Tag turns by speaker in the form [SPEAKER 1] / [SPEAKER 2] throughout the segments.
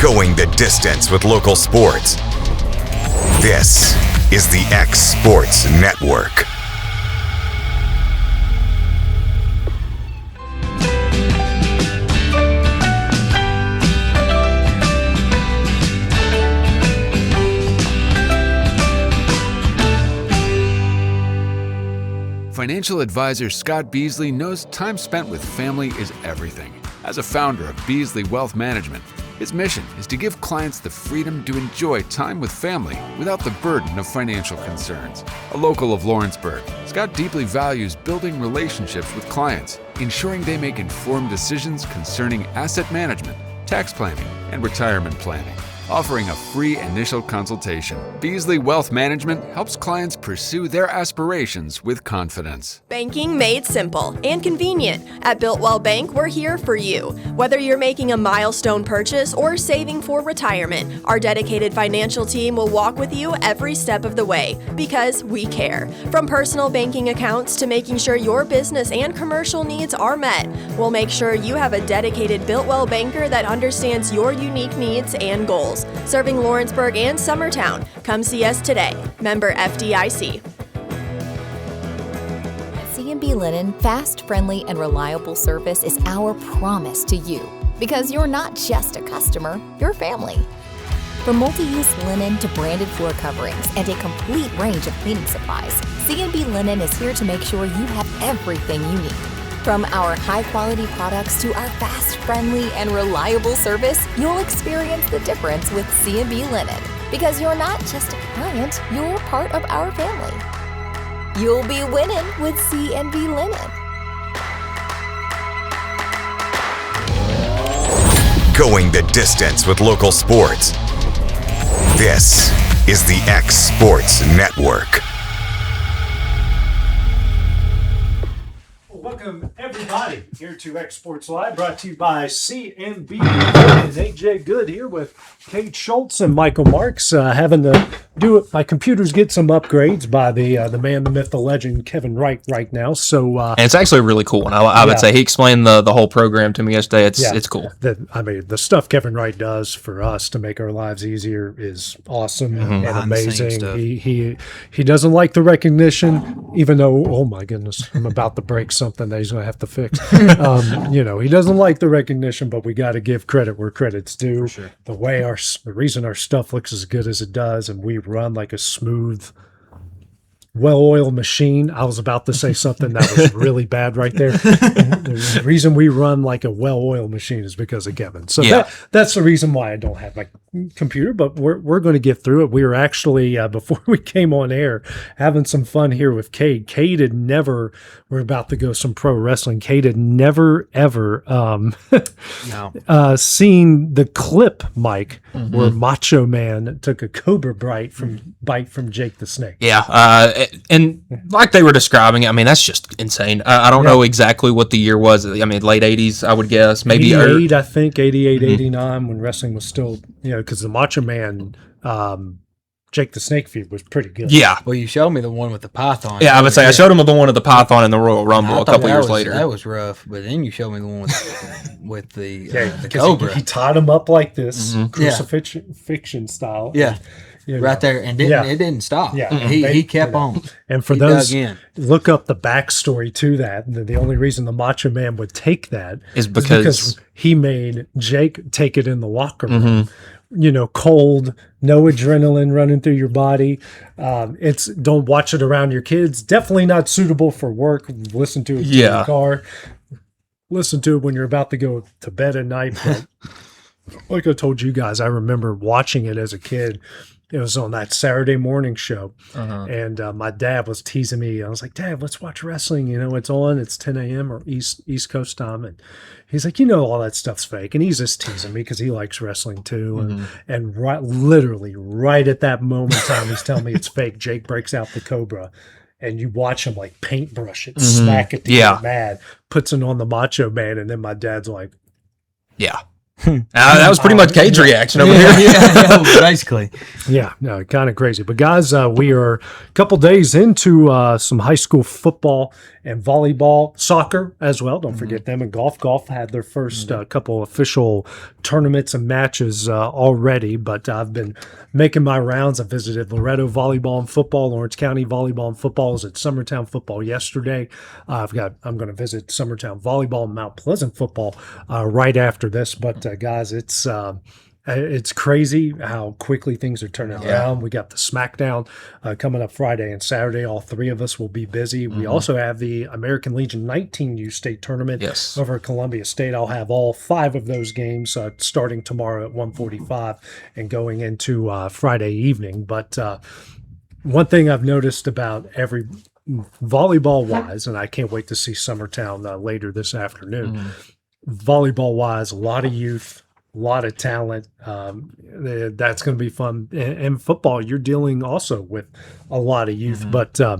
[SPEAKER 1] Going the distance with local sports. This is the X Sports Network.
[SPEAKER 2] Financial advisor Scott Beasley knows time spent with family is everything. As a founder of Beasley Wealth Management, his mission is to give clients the freedom to enjoy time with family without the burden of financial concerns. A local of Lawrenceburg, Scott deeply values building relationships with clients, ensuring they make informed decisions concerning asset management, tax planning, and retirement planning. Offering a free initial consultation, Beasley Wealth Management helps clients pursue their aspirations with confidence.
[SPEAKER 3] Banking made simple and convenient. At Builtwell Bank, we're here for you. Whether you're making a milestone purchase or saving for retirement, our dedicated financial team will walk with you every step of the way because we care. From personal banking accounts to making sure your business and commercial needs are met, we'll make sure you have a dedicated Builtwell banker that understands your unique needs and goals. Serving Lawrenceburg and Summertown. Come see us today. Member FDIC.
[SPEAKER 4] At C&B Linen, fast, friendly, and reliable service is our promise to you. Because you're not just a customer, you're family. From multi-use linen to branded floor coverings and a complete range of cleaning supplies, C&B Linen is here to make sure you have everything you need. From our high-quality products to our fast, friendly, and reliable service, you'll experience the difference with C&B Linen. Because you're not just a client, you're part of our family. You'll be winning with C&B Linen.
[SPEAKER 1] Going the distance with local sports. This is the X Sports Network.
[SPEAKER 5] Welcome, everybody, here to X Sports Live, brought to you by C&B Linen. AJ Good here with Kate Schultz and Michael Marks, having to do it. My computers get some upgrades by the man, the myth, the legend, Kevin Wright right now. So,
[SPEAKER 6] and it's actually a really cool one. I would say he explained the whole program to me yesterday. It's cool.
[SPEAKER 5] The stuff Kevin Wright does for us to make our lives easier is awesome and amazing. He doesn't like the recognition, even though, oh my goodness, I'm about to break something that he's going to have to fix. He doesn't like the recognition, but we got to give credit where credit's due. For sure. The reason our stuff looks as good as it does, and we run like a smooth, well-oiled machine. I was about to say something that was really bad right there. The reason we run like a well-oiled machine is because of Kevin. So that's the reason why I don't have my computer, but we're going to get through it. We were actually, before we came on air, having some fun here with Cade. Cade had never, we're about to go some pro wrestling. Cade had never, ever seen the clip, Mike, where Macho Man took a cobra bite from Jake the Snake.
[SPEAKER 6] Yeah, and like they were describing it, I mean, that's just insane. I don't know exactly what the year was. I mean, late 80s, I would guess. Maybe
[SPEAKER 5] 88, I think, 88, 89, when wrestling was still, because the Macho Man, Jake the Snake feud was pretty good.
[SPEAKER 6] Yeah.
[SPEAKER 7] Well, you showed me the one with the python.
[SPEAKER 6] Yeah, I would say I showed him the one with the python in the Royal Rumble a couple years later.
[SPEAKER 7] That was rough, but then you showed me the one with the cobra.
[SPEAKER 5] He tied him up like this, crucifixion style.
[SPEAKER 7] Yeah. Right there, and it didn't stop. Yeah, he kept on.
[SPEAKER 5] And for those, look up the backstory to that. The only reason the Macho Man would take that
[SPEAKER 6] is because
[SPEAKER 5] he made Jake take it in the locker room. Cold, no adrenaline running through your body. Don't watch it around your kids. Definitely not suitable for work. Listen to it in your car. Listen to it when you're about to go to bed at night. But like I told you guys, I remember watching it as a kid. It was on that Saturday morning show, and my dad was teasing me. I was like, "Dad, let's watch wrestling. It's on. It's 10 a.m. or East Coast time." And he's like, all that stuff's fake. And he's just teasing me because he likes wrestling too. And literally right at that moment in time, he's telling me it's fake. Jake breaks out the cobra. And you watch him like paintbrush it, smack it to get mad, puts it on the Macho Man, and then my dad's like,
[SPEAKER 6] "Yeah, That was pretty much Cade's reaction over here.
[SPEAKER 7] Basically.
[SPEAKER 5] Yeah, no, kind of crazy. But guys, we are a couple days into some high school football and volleyball, soccer as well. Don't forget them. And golf. Golf had their first couple official tournaments and matches already. But I've been making my rounds. I visited Loretto volleyball and football, Lawrence County volleyball and football. I was at Summertown football yesterday. I'm going to visit Summertown volleyball and Mount Pleasant football right after this. But guys, it's crazy how quickly things are turning around. We got the SmackDown coming up Friday and Saturday. All three of us will be busy. We also have the American Legion 19U state tournament over at Columbia State. I'll have all 5 of those games starting tomorrow at 1:45 and going into Friday evening. But one thing I've noticed about every volleyball-wise, and I can't wait to see Summertown later this afternoon, volleyball-wise, a lot of youth, a lot of talent. That's going to be fun. And football, you're dealing also with a lot of youth. But I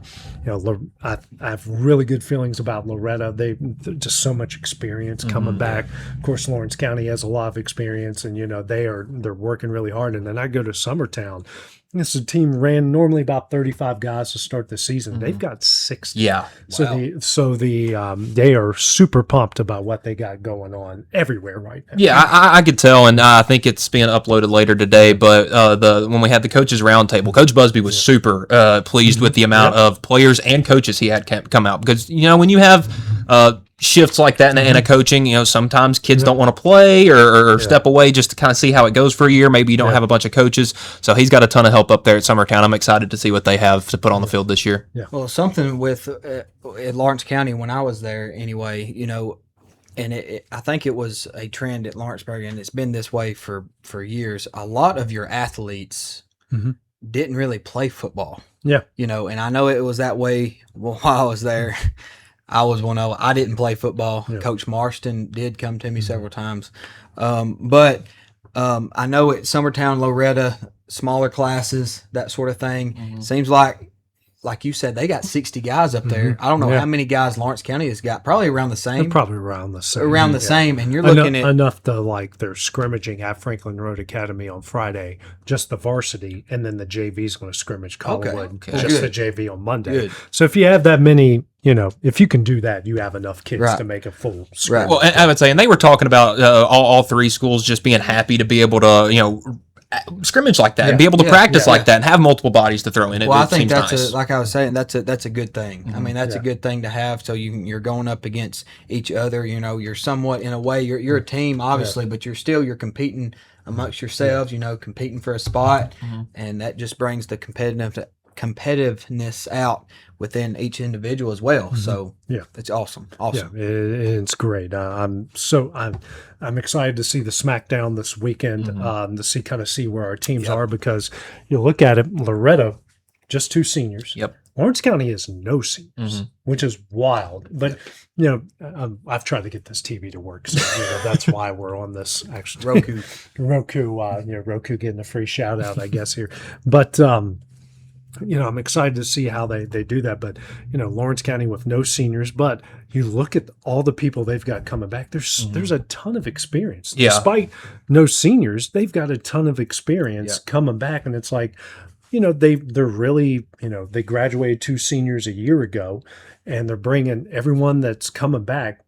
[SPEAKER 5] have really good feelings about Loretta. They're just so much experience coming back. Of course, Lawrence County has a lot of experience, and they're working really hard. And then I go to Summertown. This is a team ran normally about 35 guys to start the season. They've got 60.
[SPEAKER 6] Yeah.
[SPEAKER 5] So they are super pumped about what they got going on everywhere right now.
[SPEAKER 6] Yeah, I could tell, and I think it's being uploaded later today. But when we had the coaches roundtable, Coach Busby was super pleased with the amount of players and coaches he had come out, because when you have shifts like that in a coaching, sometimes kids don't want to play or step away just to kind of see how it goes for a year. Maybe you don't have a bunch of coaches. So he's got a ton of help up there at Summertown. I'm excited to see what they have to put on the field this year.
[SPEAKER 5] Yeah.
[SPEAKER 7] Well, something with at Lawrence County when I was there anyway, and I think it was a trend at Lawrenceburg, and it's been this way for years. A lot of your athletes didn't really play football.
[SPEAKER 5] Yeah.
[SPEAKER 7] And I know it was that way while I was there. I was one of them. I didn't play football. Yeah. Coach Marston did come to me several times. But I know at Summertown, Loretta, smaller classes, that sort of thing. Seems like you said, they got 60 guys up there. I don't know how many guys Lawrence County has got. Probably around the same.
[SPEAKER 5] They're probably around the same.
[SPEAKER 7] Around the same. And you're looking at
[SPEAKER 5] enough to they're scrimmaging at Franklin Road Academy on Friday, just the varsity, and then the JV is going to scrimmage Collinwood, just the JV on Monday. Good. So if you have that many, if you can do that, you have enough kids to make a full scrimmage.
[SPEAKER 6] Well, I would say, and they were talking about all 3 schools just being happy to be able to, scrimmage like that and be able to practice like that and have multiple bodies to throw in.
[SPEAKER 7] Well, I think that's like I was saying, that's a good thing. I mean, that's a good thing to have. So you're going up against each other. You're somewhat in a way you're a team, obviously, but you're competing amongst yourselves. Competing for a spot, and that just brings the competitiveness out within each individual as well. So it's awesome.
[SPEAKER 5] Yeah, it's great. I'm excited to see the SmackDown this weekend to see where our teams are, because you look at it, Loretto, just 2 seniors.
[SPEAKER 6] Yep.
[SPEAKER 5] Lawrence County has no seniors, which is wild. But I've tried to get this TV to work, so that's why we're on this. Actually, Roku getting a free shout out, I guess here. But I'm excited to see how they do that. But, Lawrence County with no seniors, but you look at all the people they've got coming back. There's a ton of experience.
[SPEAKER 6] Yeah.
[SPEAKER 5] Despite no seniors, they've got a ton of experience coming back. And it's like, they're really, they graduated 2 seniors a year ago, and they're bringing everyone that's coming back,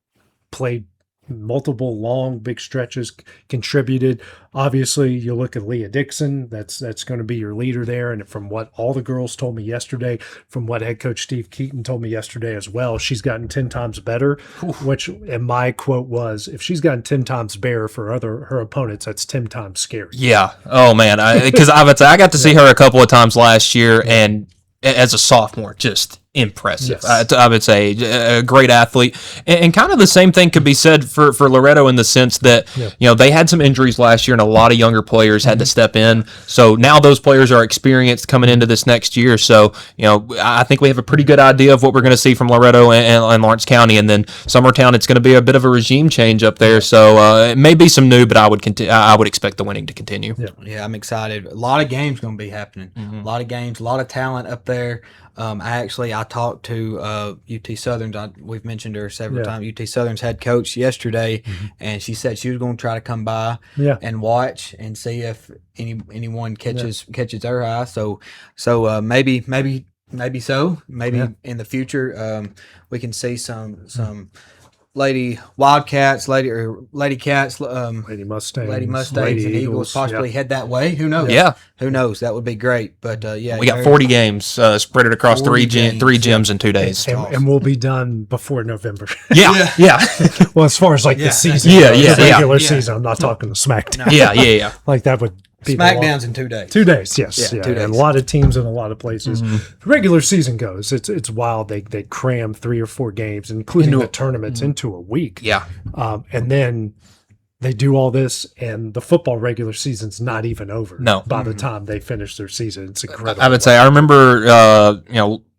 [SPEAKER 5] played multiple long big stretches, contributed. Obviously, you look at Leah Dixon, that's going to be your leader there, and from what all the girls told me yesterday, from what head coach Steve Keaton told me yesterday as well, she's gotten 10 times better. Which, and my quote was, if she's gotten 10 times better for her opponents, that's 10 times scary.
[SPEAKER 6] Yeah. Oh man, because I got to see her a couple of times last year, and as a sophomore, just impressive.
[SPEAKER 5] Yes.
[SPEAKER 6] I would say a great athlete, and kind of the same thing could be said for Loretto, in the sense that they had some injuries last year, and a lot of younger players had to step in. So now those players are experienced coming into this next year. So I think we have a pretty good idea of what we're going to see from Loretto and Lawrence County, and then Summertown. It's going to be a bit of a regime change up there. So it may be some new, but I would expect the winning to continue.
[SPEAKER 7] Yeah, I'm excited. A lot of games going to be happening. A lot of games, a lot of talent up there. I talked to UT Southern's. We've mentioned her several times. UT Southern's head coach yesterday, and she said she was going to try to come by and watch and see if anyone catches her eye. So maybe so. Maybe in the future we can see some Lady Wildcats, Lady Cats,
[SPEAKER 5] Lady Mustangs,
[SPEAKER 7] Lady and Eagles possibly head that way. Who knows?
[SPEAKER 6] Yeah,
[SPEAKER 7] who knows? That would be great. But
[SPEAKER 6] we got 40 games spread across three gyms in 2 days,
[SPEAKER 5] and we'll be done before November.
[SPEAKER 6] Yeah.
[SPEAKER 5] Well, as far as like the season, the regular season, I'm not talking the SmackDown.
[SPEAKER 6] Yeah.
[SPEAKER 5] Like that would.
[SPEAKER 7] SmackDown's in 2 days.
[SPEAKER 5] 2 days, yes. 2 days. And a lot of teams in a lot of places. The regular season goes. It's wild. They cram 3 or 4 games, including the tournaments, into a week.
[SPEAKER 6] Yeah.
[SPEAKER 5] And then they do all this, and the football regular season's not even over.
[SPEAKER 6] No.
[SPEAKER 5] By the time they finish their season. It's incredible.
[SPEAKER 6] I would say, I remember,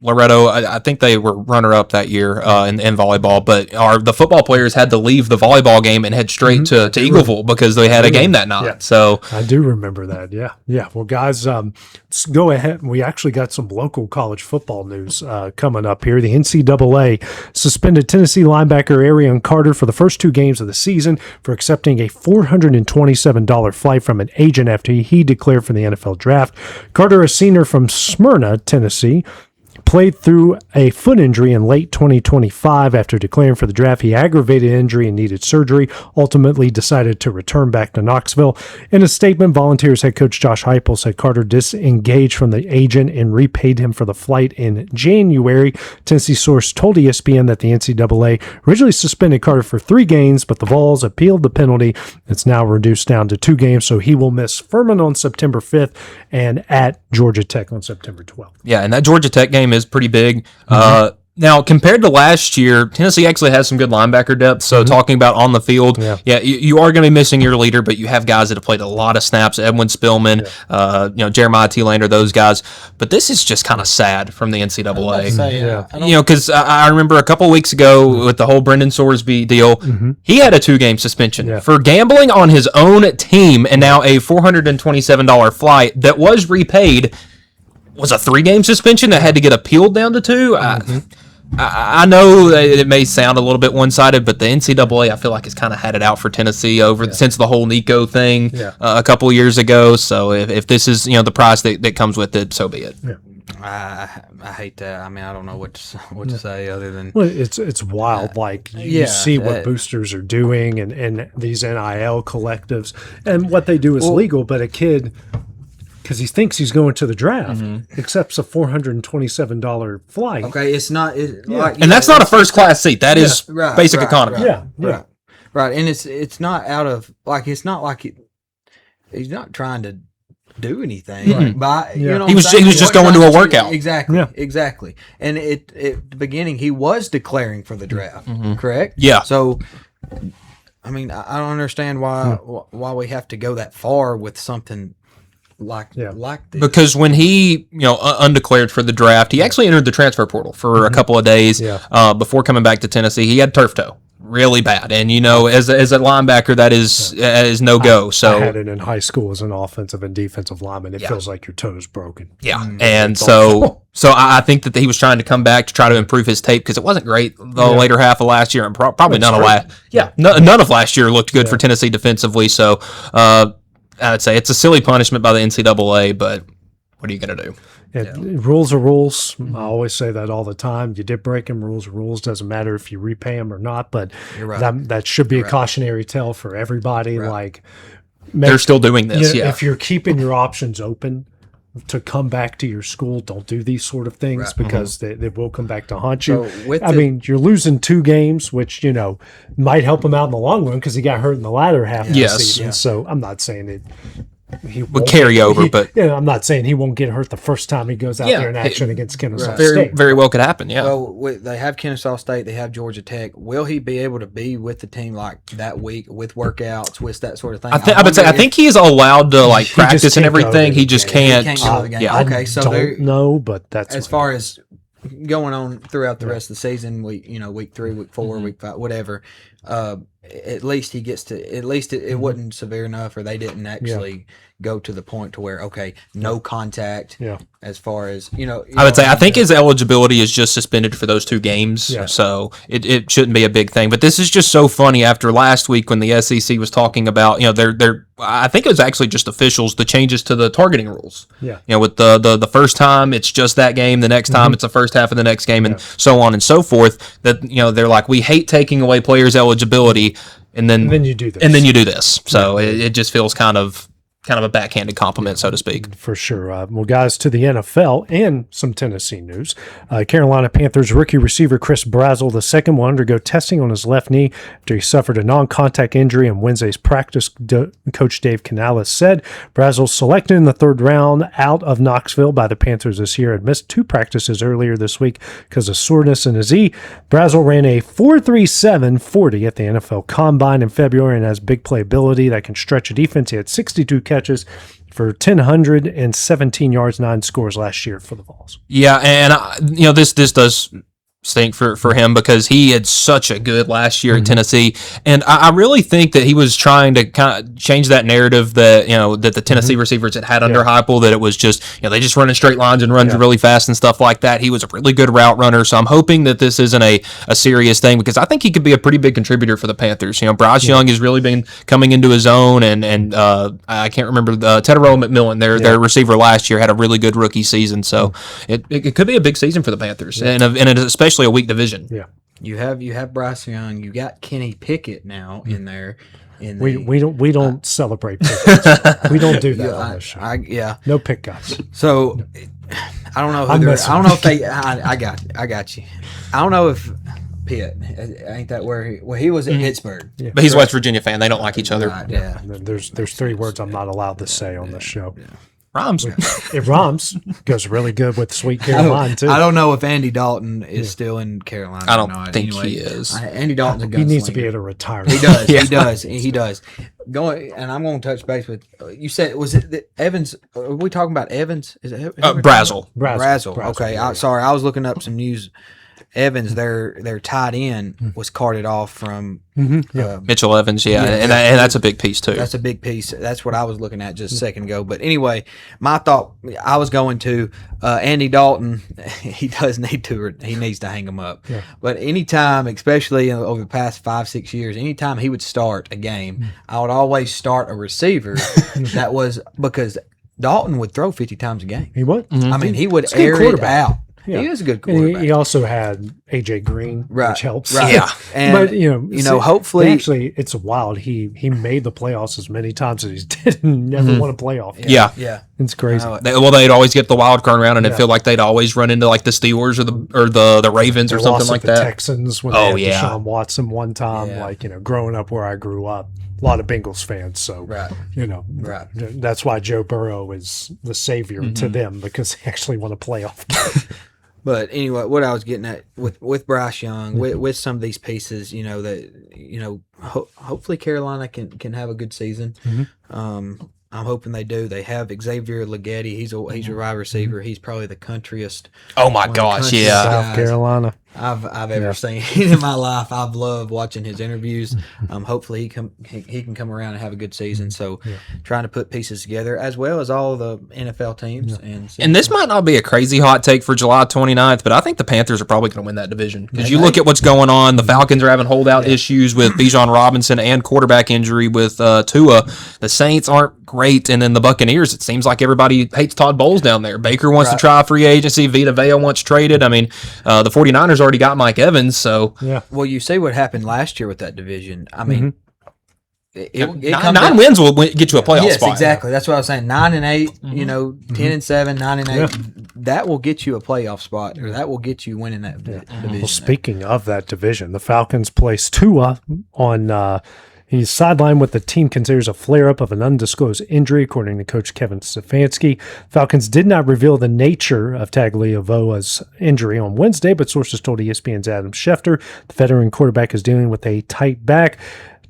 [SPEAKER 6] Loretto, I think they were runner-up that year in volleyball, but the football players had to leave the volleyball game and head straight to Eagleville because they had a game that night.
[SPEAKER 5] Yeah.
[SPEAKER 6] So
[SPEAKER 5] I do remember that. Yeah. Well, guys, let's go ahead. We actually got some local college football news coming up here. The NCAA suspended Tennessee linebacker Arion Carter for the first 2 games of the season for accepting a $427 flight from an agent after he declared for the NFL draft. Carter, a senior from Smyrna, Tennessee, played through a foot injury in late 2025 after declaring for the draft. He aggravated injury and needed surgery, ultimately decided to return back to Knoxville. In a statement, Volunteers head coach Josh Heupel said Carter disengaged from the agent and repaid him for the flight in January. Tennessee source told ESPN that the NCAA originally suspended Carter for 3 games, but the Vols appealed the penalty. It's now reduced down to 2 games, so he will miss Furman on September 5th and at Georgia Tech on September 12th.
[SPEAKER 6] Yeah, and that Georgia Tech game is pretty big. Now, compared to last year, Tennessee actually has some good linebacker depth. So talking about on the field, you are going to be missing your leader, but you have guys that have played a lot of snaps. Edwin Spillman, Jeremiah T. Lander, those guys. But this is just kind of sad from the NCAA. Because I remember a couple weeks ago with the whole Brendan Sorsby deal, he had a 2-game suspension for gambling on his own team, and now a $427 flight that was repaid. Was a 3-game suspension that had to get appealed down to 2. I know that it may sound a little bit one-sided, but the NCAA, I feel like, has kind of had it out for Tennessee since the whole Nico thing a couple of years ago. So if this is the price that comes with it, so be it.
[SPEAKER 5] Yeah.
[SPEAKER 7] I hate that. I mean, I don't know what to say other than
[SPEAKER 5] it's wild. You see what boosters are doing and these NIL collectives, and what they do is legal, but a kid, because he thinks he's going to the draft, accepts a $427 flight.
[SPEAKER 7] Okay, it's not,
[SPEAKER 6] and that's not a first class seat. That is basic economy.
[SPEAKER 7] Right. And it's not out of it's not like he's not trying to do anything. But he
[SPEAKER 6] was just going to a workout.
[SPEAKER 7] Exactly. And at the beginning, he was declaring for the draft. Correct.
[SPEAKER 6] Yeah.
[SPEAKER 7] So, I mean, I don't understand why we have to go that far with something like this.
[SPEAKER 6] Because when he undeclared for the draft, he actually entered the transfer portal for a couple of days before coming back to Tennessee. He had turf toe really bad, and as a linebacker, that is no go. So
[SPEAKER 5] I had it in high school as an offensive and defensive lineman. It feels like your toe's broken.
[SPEAKER 6] And so I think that he was trying to come back to try to improve his tape, because it wasn't great the later half of last year, and probably none of last year looked good for Tennessee defensively. So I'd say it's a silly punishment by the NCAA, but what are you going to do?
[SPEAKER 5] Rules are rules. I always say that all the time. You did break them. Rules are rules. Doesn't matter if you repay them or not, but that should be a cautionary tale for everybody.
[SPEAKER 6] Right. They're still doing this.
[SPEAKER 5] If you're keeping your options open to come back to your school, don't do these sort of things, because they will come back to haunt you. So you're losing 2 games, which might help him out in the long run, because he got hurt in the latter half of the season. So I'm not saying he
[SPEAKER 6] would carry over, but
[SPEAKER 5] I'm not saying he won't get hurt the first time he goes out there in action against Kennesaw State.
[SPEAKER 6] Very well could happen. Yeah.
[SPEAKER 7] Well, they have Kennesaw State, they have Georgia Tech. Will he be able to be with the team that week with workouts, with that sort of thing?
[SPEAKER 6] I think he is allowed to practice and everything. He just can't.
[SPEAKER 7] He can't go to the game.
[SPEAKER 5] Okay, so don't know, but that's
[SPEAKER 7] as far as going on throughout the rest of the season. Week 3, week 4, week 5, whatever. at least he gets to. At least it wasn't severe enough, or they didn't actually go to the point to where no contact.
[SPEAKER 5] Yeah.
[SPEAKER 7] As far as
[SPEAKER 6] I would say I think his eligibility is just suspended for those 2 games, so it shouldn't be a big thing. But this is just so funny after last week when the SEC was talking about they're I think it was actually just officials, the changes to the targeting rules.
[SPEAKER 5] Yeah.
[SPEAKER 6] With the first time it's just that game, the next time it's the first half of the next game, and so on and so forth. That they're like, we hate taking away players' eligibility, and then you do this, So it just feels kind of a backhanded compliment, so to speak.
[SPEAKER 5] For sure. Well, guys, to the NFL and some Tennessee news. Carolina Panthers rookie receiver Chris Brazzell II will undergo testing on his left knee after he suffered a non-contact injury in Wednesday's practice, Coach Dave Canales said. Brazzell, selected in the 3rd round out of Knoxville by the Panthers this year, had missed 2 practices earlier this week because of soreness in his knee. Brazzell ran a 4.37 40 at the NFL Combine in February and has big playability that can stretch a defense. He had 62 catches for 1,017 yards, 9 scores last year for the Vols.
[SPEAKER 6] Yeah, and this does stink for him because he had such a good last year at Tennessee, and I really think that he was trying to kind of change that narrative that that the Tennessee receivers had under Heupel, that it was just they just run in straight lines and run really fast and stuff like that. He was a really good route runner, so I'm hoping that this isn't a serious thing because I think he could be a pretty big contributor for the Panthers. Bryce Young has really been coming into his own, and I can't remember Tedero McMillan, their receiver last year, had a really good rookie season, so it could be a big season for the Panthers, and especially a weak division.
[SPEAKER 5] Yeah,
[SPEAKER 7] you have Bryce Young, you got Kenny Pickett now in there.
[SPEAKER 5] We don't celebrate Pickett. We don't do that on this show. No pick guys.
[SPEAKER 7] So I don't know. I don't know if they. I got you. I don't know if Pitt ain't that where he was at Pittsburgh.
[SPEAKER 6] Yeah. But he's a West Virginia fan. They don't like each other.
[SPEAKER 7] Right, yeah.
[SPEAKER 5] There's 3 words I'm not allowed to say on this show.
[SPEAKER 7] Yeah.
[SPEAKER 6] Rhymes.
[SPEAKER 5] It rhymes. Goes really good with Sweet Caroline, too.
[SPEAKER 7] I don't know if Andy Dalton is still in Carolina.
[SPEAKER 6] I don't think he is.
[SPEAKER 7] Andy Dalton's a gunslinger.
[SPEAKER 5] He needs to be able to retire.
[SPEAKER 7] He does. He does. And I'm going to touch base with, you said, was it Evans? Are we talking about Evans? Is it
[SPEAKER 6] Brazzell.
[SPEAKER 7] Brazzell. Okay. Sorry. I was looking up some news. Evans, their tight end, was carted off from
[SPEAKER 6] Mitchell Evans, and that's a big piece too.
[SPEAKER 7] That's a big piece. That's what I was looking at just a second ago. But anyway, my thought, I was going to Andy Dalton. He needs to hang him up. Yeah. But anytime, especially over the past 5-6 years, anytime he would start a game, I would always start a receiver that was because Dalton would throw 50 times a game.
[SPEAKER 5] He would.
[SPEAKER 7] I mean, he would air it out. Yeah. He is a good quarterback.
[SPEAKER 5] He also had A.J. Green, which helps.
[SPEAKER 7] Right. Yeah,
[SPEAKER 5] but
[SPEAKER 7] hopefully,
[SPEAKER 5] actually, it's wild. He made the playoffs as many times as he did, and never won a playoff.
[SPEAKER 6] Yeah,
[SPEAKER 5] it's crazy.
[SPEAKER 6] They'd always get the wild card round, and it felt like they'd always run into like the Steelers or the Ravens or something like that.
[SPEAKER 5] The Texans when they had Deshaun Watson one time. Growing up where I grew up. A lot of Bengals fans, so that's why Joe Burrow is the savior to them because they actually won a playoff game.
[SPEAKER 7] But anyway, what I was getting at with Bryce Young, with some of these pieces, hopefully Carolina can have a good season. I'm hoping they do. They have Xavier Leggetti. He's a wide receiver. He's probably the countryest.
[SPEAKER 6] Oh my gosh, yeah,
[SPEAKER 5] South Carolina.
[SPEAKER 7] I've ever seen in my life. I've loved watching his interviews. Hopefully he can come around and have a good season. So trying to put pieces together as well as all the NFL teams.
[SPEAKER 6] And this might not be a crazy hot take for July 29th, but I think the Panthers are probably going to win that division because you look at what's going on. The Falcons are having holdout issues with Bijan Robinson and quarterback injury with Tua. The Saints aren't great, and then the Buccaneers. It seems like everybody hates Todd Bowles down there. Baker wants to try free agency. Vita Vea wants traded. I mean, the 49ers already got Mike Evans, so
[SPEAKER 7] well, you see what happened last year with that division. I mean,
[SPEAKER 6] nine wins will get you a playoff spot.
[SPEAKER 7] Yes, exactly. That's what I was saying. 9-8, 10-7, 9-8. That will get you a playoff spot, or that will get you winning that division.
[SPEAKER 5] Well, speaking of that division, the Falcons placed Tua on. He's sidelined what the team considers a flare-up of an undisclosed injury, according to Coach Kevin Stefanski. Falcons did not reveal the nature of Tagovailoa's injury on Wednesday, but sources told ESPN's Adam Schefter the veteran quarterback is dealing with a tight back.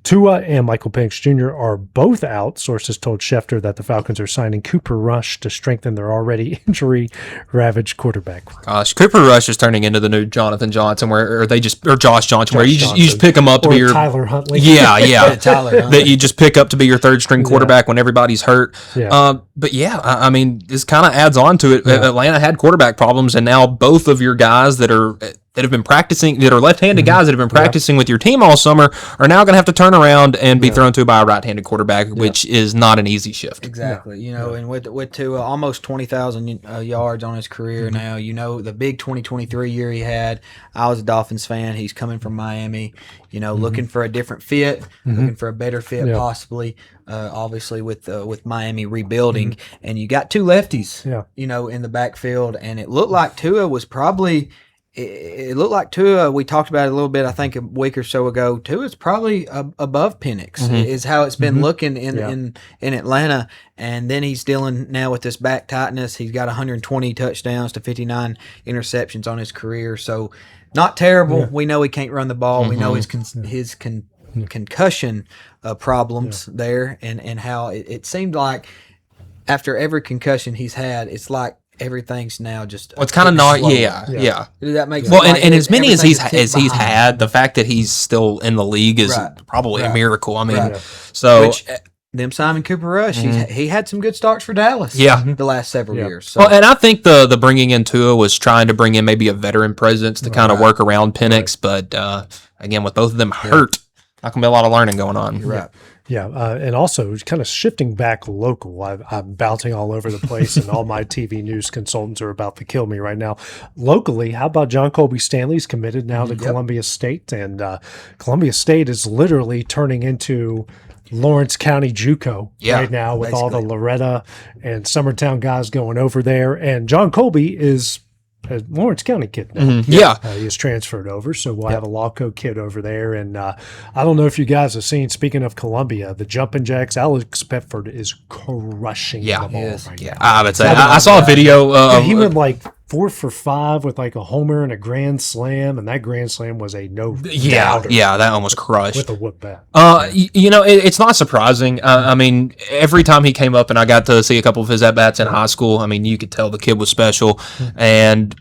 [SPEAKER 5] Tua and Michael Penix Jr. are both out. Sources told Schefter that the Falcons are signing Cooper Rush to strengthen their already injury-ravaged quarterback.
[SPEAKER 6] Gosh, Cooper Rush is turning into the new Jonathan Johnson, or Josh Johnson, where you just pick him up to be your
[SPEAKER 5] Tyler Huntley.
[SPEAKER 6] Yeah,
[SPEAKER 7] Tyler Huntley.
[SPEAKER 6] that you just pick up to be your third string quarterback when everybody's hurt.
[SPEAKER 5] Yeah.
[SPEAKER 6] But yeah, I mean, this kind of adds on to it.
[SPEAKER 5] Yeah.
[SPEAKER 6] Atlanta had quarterback problems, and now both of your guys that have been practicing, that are left-handed guys that have been practicing with your team all summer, are now going to have to turn around and be thrown to by a right-handed quarterback, which is not an easy shift.
[SPEAKER 7] Exactly. And with Tua, almost 20,000 yards on his career now. The big 2023 year he had. I was a Dolphins fan. He's coming from Miami. Looking for a different fit, looking for a better fit, possibly. Obviously, with Miami rebuilding, and you got two lefties. In the backfield, and it looked like Tua was probably. It looked like Tua, we talked about it a little bit, I think a week or so ago. Tua's probably above Penix, is how it's been looking in Atlanta. And then he's dealing now with this back tightness. He's got 120 touchdowns to 59 interceptions on his career. So not terrible. Yeah. We know he can't run the ball. We know his concussion problems there, and how it seemed like after every concussion he's had, it's like everything's now just.
[SPEAKER 6] Well, it's kind of not. Yeah.
[SPEAKER 7] Did that make sense?
[SPEAKER 6] Well, and as many as he's had, the fact that he's still in the league is probably a miracle. I mean, so.
[SPEAKER 7] Them Simon Cooper Rush, he had some good starts for Dallas. The last several years. So.
[SPEAKER 6] Well, and I think the bringing in Tua was trying to bring in maybe a veteran presence to kind of work around Penix, but again, with both of them hurt, not gonna be a lot of learning going on.
[SPEAKER 7] You're right.
[SPEAKER 5] Yeah, and also kind of shifting back local. I'm bouncing all over the place, and all my TV news consultants are about to kill me right now. Locally, how about John Colby Stanley's committed now to Columbia State, and Columbia State is literally turning into Lawrence County JUCO right now with all the Loretta and Summertown guys going over there. And John Colby is a Lawrence County kid now. He is transferred over, so we'll have a Lawco kid over there. And I don't know if you guys have seen, speaking of Columbia, the jumping jacks, Alex Petford is crushing the ball right now.
[SPEAKER 6] I would say. I saw a video.
[SPEAKER 5] He went like 4 for 5 with like a homer and a grand slam, and that grand slam was a no-doubter.
[SPEAKER 6] That almost crushed.
[SPEAKER 5] With a whip bat.
[SPEAKER 6] It's not surprising. I mean, every time he came up and I got to see a couple of his at-bats in high school, I mean, you could tell the kid was special. And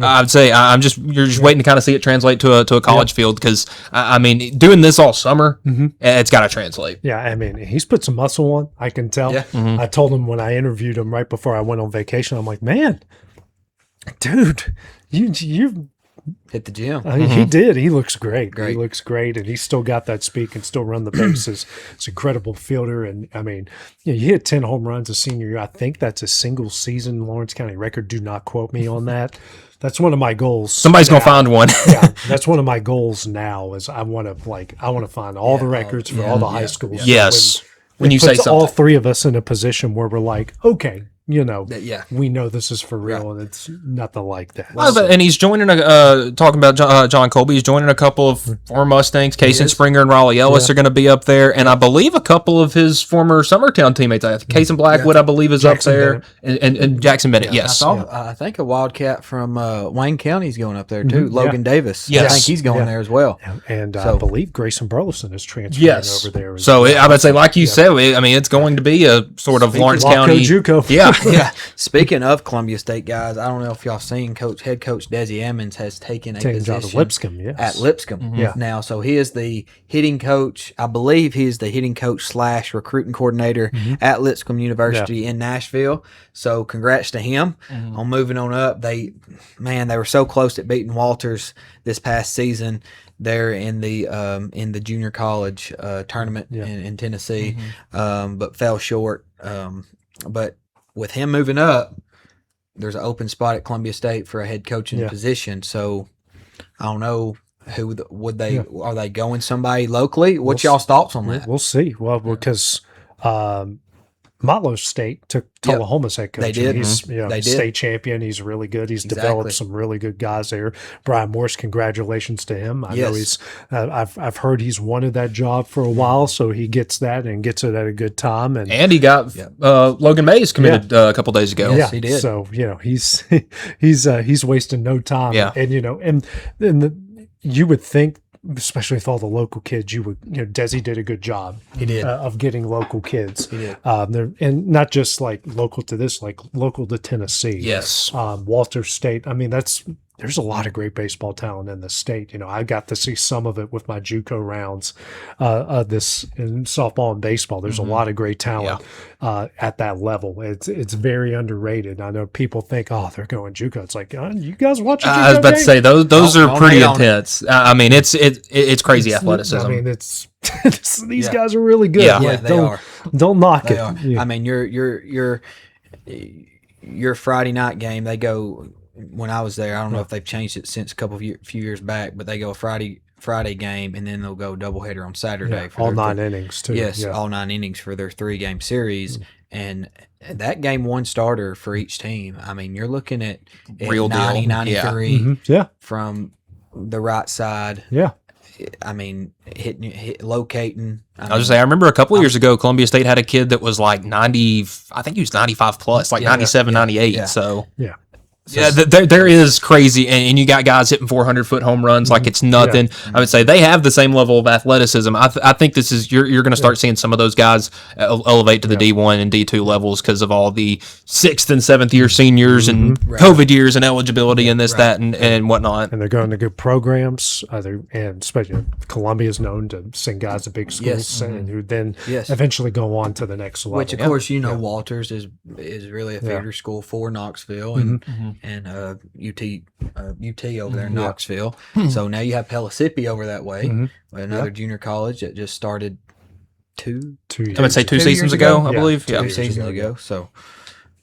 [SPEAKER 6] I'd say you're just waiting to kind of see it translate to a college field, because, I mean, doing this all summer, it's got to translate.
[SPEAKER 5] Yeah, I mean, he's put some muscle on, I can tell. Yeah. I told him when I interviewed him right before I went on vacation, I'm like, man, dude, you
[SPEAKER 7] hit the gym.
[SPEAKER 5] He did. He looks great. He looks great, and he's still got that speed, can still run the bases. It's an incredible fielder, and I mean, you hit 10 home runs a senior year. I think that's a single season Lawrence County record. Do not quote me on that. That's one of my goals.
[SPEAKER 6] Somebody's gonna find one.
[SPEAKER 5] That's one of my goals now. Is I want to find all the records for all the high schools.
[SPEAKER 6] Yes.
[SPEAKER 5] When you say something, all three of us in a position where we're like, okay, we know this is for real, and it's nothing like that.
[SPEAKER 6] And he's joining talking about John Colby. He's joining a couple of former Mustangs. Kason Springer and Raleigh Ellis are going to be up there, and I believe a couple of his former Summertown teammates. Kason Blackwood, I believe, is Jackson up there, and Jackson Bennett. Yes,
[SPEAKER 7] I think a Wildcat from Wayne County is going up there too. Logan Davis. Yes, I think he's going there as well.
[SPEAKER 5] And I believe Grayson Burleson is transferring over there.
[SPEAKER 6] So I would say, like you said, I mean, it's going to be a sort of Lawrence County
[SPEAKER 5] JUCO.
[SPEAKER 7] Yeah. Speaking of Columbia State guys, I don't know if y'all seen head coach Desi Emmons has taken a position
[SPEAKER 5] at Lipscomb.
[SPEAKER 7] At Lipscomb now. So he is the hitting coach. I believe he is the hitting coach / recruiting coordinator at Lipscomb University in Nashville. So congrats to him on moving on up. They were so close at beating Walters this past season there in the junior college tournament in Tennessee, but fell short. But with him moving up, there's an open spot at Columbia State for a head coaching position. So I don't know who are they going somebody locally? What's y'all's thoughts on that?
[SPEAKER 5] We'll see. Well, because Motlow State took Tullahoma's head coach.
[SPEAKER 7] They did.
[SPEAKER 5] He's state champion. He's really good. He's developed some really good guys there. Brian Morse, congratulations to him. I know he's. I've heard he's wanted that job for a while, so he gets that and gets it at a good time. And
[SPEAKER 6] he got Logan Mays committed a couple days ago.
[SPEAKER 7] Yes, he did.
[SPEAKER 5] So he's wasting no time.
[SPEAKER 6] Yeah.
[SPEAKER 5] And and you would think especially with all the local kids, Desi did a good job.
[SPEAKER 7] He did.
[SPEAKER 5] Of getting local kids.
[SPEAKER 7] He did.
[SPEAKER 5] And not just like local to this, like local to Tennessee.
[SPEAKER 6] Yes.
[SPEAKER 5] Walter State. I mean, there's a lot of great baseball talent in the state. I got to see some of it with my JUCO rounds, this in softball and baseball. There's a lot of great talent at that level. It's very underrated. I know people think, oh, they're going JUCO. It's like, you guys watch a JUCO
[SPEAKER 6] I was about to say those are pretty
[SPEAKER 7] hate on
[SPEAKER 6] intense. I mean, it's crazy athleticism.
[SPEAKER 5] I mean, these guys are really good.
[SPEAKER 6] Yeah.
[SPEAKER 5] Like,
[SPEAKER 7] they are.
[SPEAKER 5] Don't knock
[SPEAKER 7] They
[SPEAKER 5] it.
[SPEAKER 7] are.
[SPEAKER 5] Yeah.
[SPEAKER 7] I mean, your Friday night game, they go. When I was there, I don't know if they've changed it since few years back, but they go a Friday game, and then they'll go doubleheader on Saturday for
[SPEAKER 5] all
[SPEAKER 7] their
[SPEAKER 5] 9 innings too.
[SPEAKER 7] Yes,
[SPEAKER 5] Yeah.
[SPEAKER 7] all 9 innings for their 3-game series, and that game 1 starter for each team. I mean, you're looking at
[SPEAKER 6] Real deal.
[SPEAKER 7] 90, 93
[SPEAKER 5] Yeah.
[SPEAKER 7] from the right side.
[SPEAKER 5] Yeah.
[SPEAKER 7] I mean, locating.
[SPEAKER 6] I was just say, I remember a couple of years ago, Columbia State had a kid that was like 90. I think he was 95 plus, like 97, 98.
[SPEAKER 7] yeah.
[SPEAKER 6] So
[SPEAKER 5] Yeah.
[SPEAKER 6] yeah, there is crazy, and you got guys hitting 400-foot home runs like it's nothing.
[SPEAKER 5] Yeah.
[SPEAKER 6] I would say they have the same level of athleticism. I think this is you're going to start seeing some of those guys elevate to the D1 and D2 levels because of all the 6th and 7th year seniors and COVID years and eligibility and that and whatnot.
[SPEAKER 5] And they're going to good programs, and especially Columbia is known to send guys to big schools, and who then eventually go on to over
[SPEAKER 7] Which, of course, Walters is really a feeder school for Knoxville and UT over there in Knoxville. So now you have Pellissippi over that way, another junior college that just started two
[SPEAKER 5] years.
[SPEAKER 6] I would say 2 seasons ago, I believe.
[SPEAKER 7] Two seasons ago. So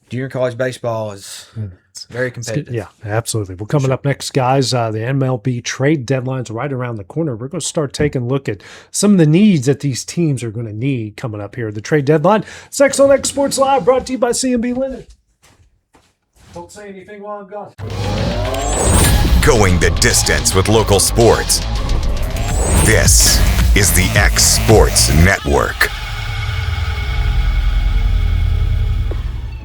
[SPEAKER 7] junior college baseball is very competitive.
[SPEAKER 5] Yeah, absolutely. Well, coming up next, guys, the MLB trade deadline's right around the corner. We're going to start taking a look at some of the needs that these teams are going to need coming up here. The trade deadline. Sex on X Sports Live, brought to you by C&B Linen. Don't say anything while I'm gone.
[SPEAKER 1] Going the distance with local sports. This is the X Sports Network.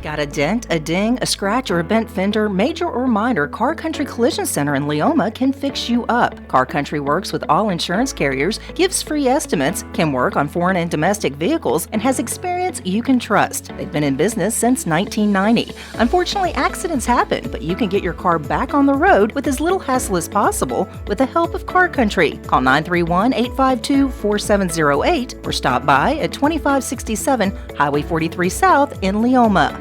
[SPEAKER 8] Got a dent, a ding, a scratch, or a bent fender? Major or minor, Car Country Collision Center in Leoma can fix you up. Car Country works with all insurance carriers, gives free estimates, can work on foreign and domestic vehicles, and has experience you can trust. They've been in business since 1990. Unfortunately, accidents happen, but you can get your car back on the road with as little hassle as possible with the help of Car Country. Call 931-852-4708 or stop by at 2567 Highway 43 South in Leoma.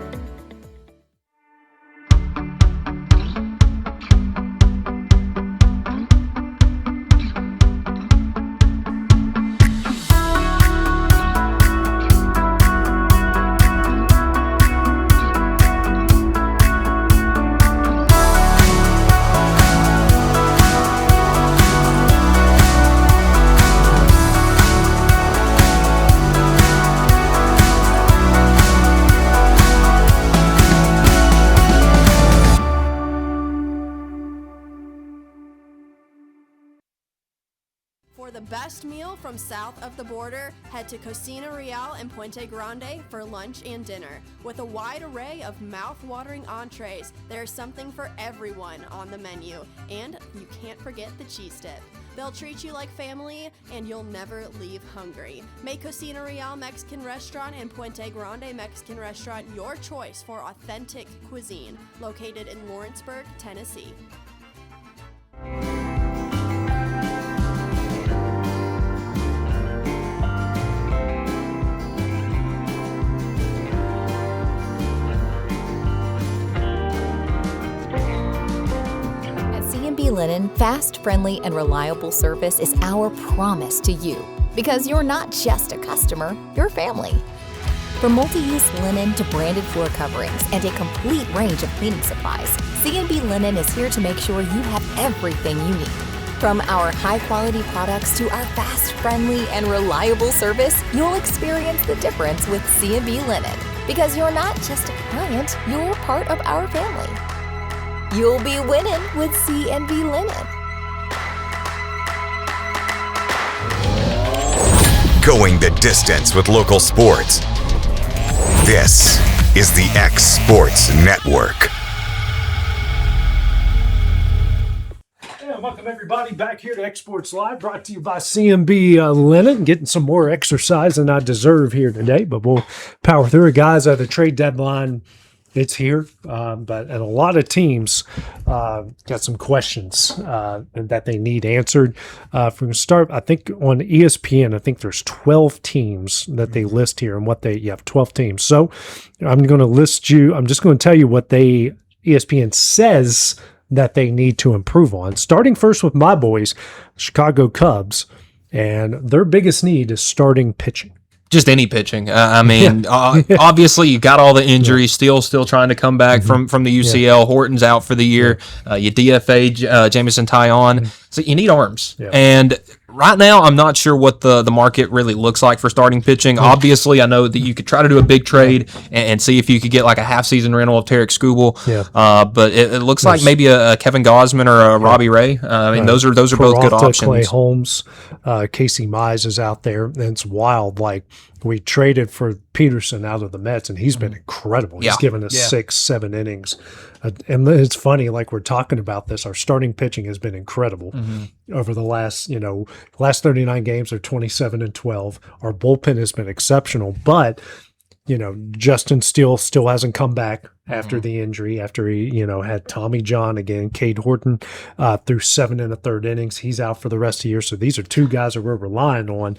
[SPEAKER 3] For the best meal from south of the border, head to Cocina Real in Puente Grande for lunch and dinner. With a wide array of mouth-watering entrees, there's something for everyone on the menu. And you can't forget the cheese dip. They'll treat you like family, and you'll never leave hungry. Make Cocina Real Mexican Restaurant and Puente Grande Mexican Restaurant your choice for authentic cuisine, located in Lawrenceburg, Tennessee.
[SPEAKER 4] C&B Linen, fast, friendly, and reliable service is our promise to you because you're not just a customer, you're family. From multi-use linen to branded floor coverings and a complete range of cleaning supplies, C&B Linen is here to make sure you have everything you need. From our high-quality products to our fast, friendly, and reliable service, you'll experience the difference with C&B Linen because you're not just a client, you're part of our family. You'll be winning with C&B Linen.
[SPEAKER 1] Going the distance with local sports. This is the X Sports Network.
[SPEAKER 5] Yeah, welcome Welcome everybody back here to Exports Live, brought to you by C&B Linen. Getting some more exercise than I deserve here today, but we'll power through it, guys. The trade deadline, it's here, and a lot of teams got some questions that they need answered. From the start, I think on ESPN, I think there's 12 teams that they list here, and you have 12 teams. So I'm going to I'm just going to tell you what ESPN says that they need to improve on. Starting first with my boys, Chicago Cubs, and their biggest need is starting pitching.
[SPEAKER 6] Just any pitching. Obviously, you got all the injuries. Still trying to come back from the UCL. Yeah. Horton's out for the year. You DFA Jamison Taillon. So you need arms. Yeah. And right now, I'm not sure what the market really looks like for starting pitching. Obviously, I know that you could try to do a big trade and see if you could get like a half-season rental of Tarek Skubal. Yeah. But it looks like maybe a Kevin Gausman or a Robbie Ray. Those are both good options.
[SPEAKER 5] Clay Holmes, Casey Mize is out there. And it's wild. Like, we traded for Peterson out of the Mets, and he's been incredible. He's given us 6-7 innings. And it's funny, like we're talking about this, our starting pitching has been incredible over the last 39 games. They're 27-12. Our bullpen has been exceptional, but Justin Steele still hasn't come back after the injury, after he had Tommy John again. Cade Horton through 7 1/3 innings. He's out for the rest of the year. So these are two guys that we're relying on.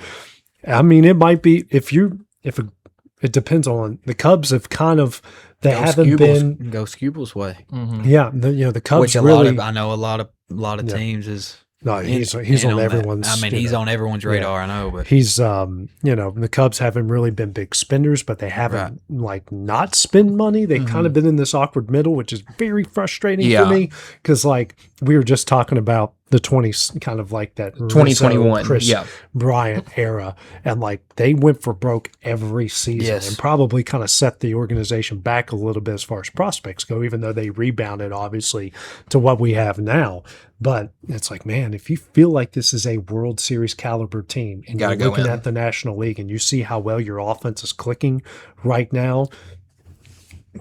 [SPEAKER 5] I mean, it might be it depends on the Cubs have kind of. They haven't been
[SPEAKER 7] go Skubal's way.
[SPEAKER 5] Yeah, the Cubs
[SPEAKER 7] which I know a lot of teams is.
[SPEAKER 5] No, he's on everyone's.
[SPEAKER 7] He's on everyone's radar. I know, but
[SPEAKER 5] he's the Cubs haven't really been big spenders, but they haven't not spend money. They've kind of been in this awkward middle, which is very frustrating for me because we were just talking about the 20s, kind of like that
[SPEAKER 6] 2021
[SPEAKER 5] Chris Bryant era, and they went for broke every season and probably kind of set the organization back a little bit as far as prospects go, even though they rebounded obviously to what we have now. But it's like, man, if you feel like this is a World Series caliber team and you're looking at the National League and you see how well your offense is clicking right now,